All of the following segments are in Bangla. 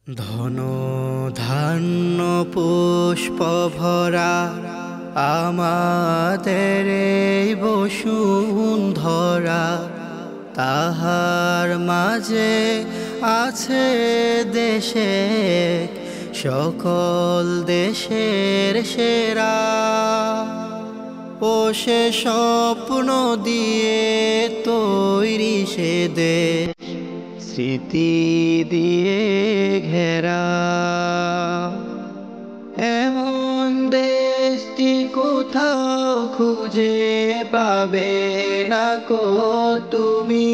ধন ধান্য পুষ্প ভরা আমাদের এই বসুন্ধরা, তাহার মাঝে আছে দেশে সকল দেশের সেরা। ও সে স্বপ্ন দিয়ে তৈরি সে দেশ, স্মৃতি দিয়ে ঘেরা। এমন দেশটি কোথাও খুঁজে পাবে না কো তুমি।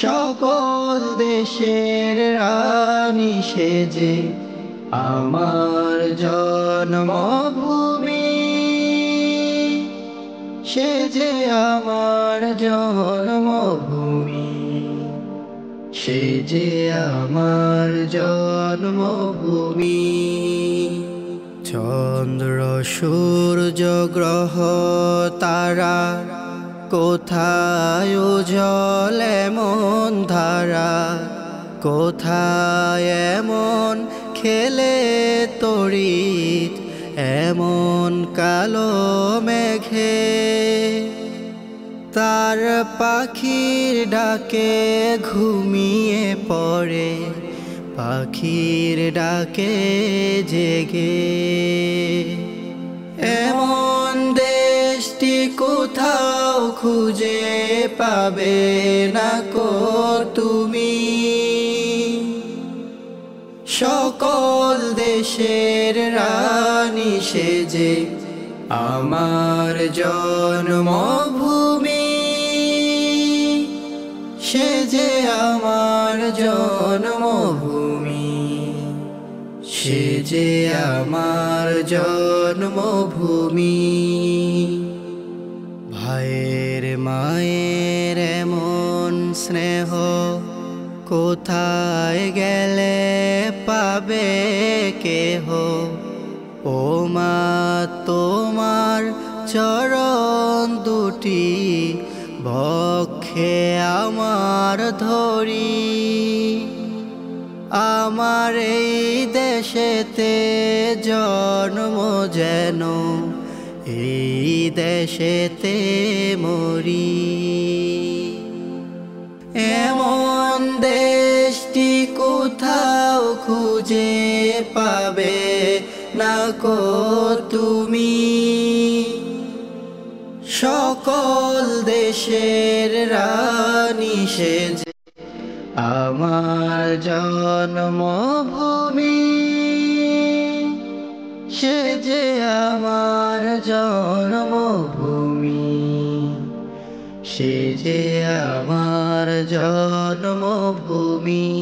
সকল দেশের রানী সেজে আমার জন্মভূমি, সে যে আমার জন্মভূমি, সে যে আমার জন্মভূমি। চন্দ্র সূর্য গ্রহ তারা কোথায় উজ্জ্বল এমন ধারা, কোথায় এমন খেলে তড়িৎ এমন কালো মেঘে। তার পাখির ডাকে ঘুমিয়ে পড়ে, পাখির ডাকে জেগে। এমন দেশটি কোথাও খুঁজে পাবে না কো তুমি। সকল দেশের রানী সেজে আমার জন্মভূমি, সে যে আমার জন্মভূমি, সে যে আমার জন্মভূমি। ভাইয়ের মায়ের এমন স্নেহ কোথায় গেলে পাবে কেহ। ও মা তোমার চরণ দুটি বক্ষে আমার ধরি। আমার এই দেশেতে জন্ম যেন এই দেশেতে মরি। এমন দেশটি কোথাও খুঁজে পাবে না কো তুমি। সকল দেশের রানী সেজে আমার জন্মভূমি, সে যে আমার জন্মভূমি, সে যে আমার জন্মভূমি।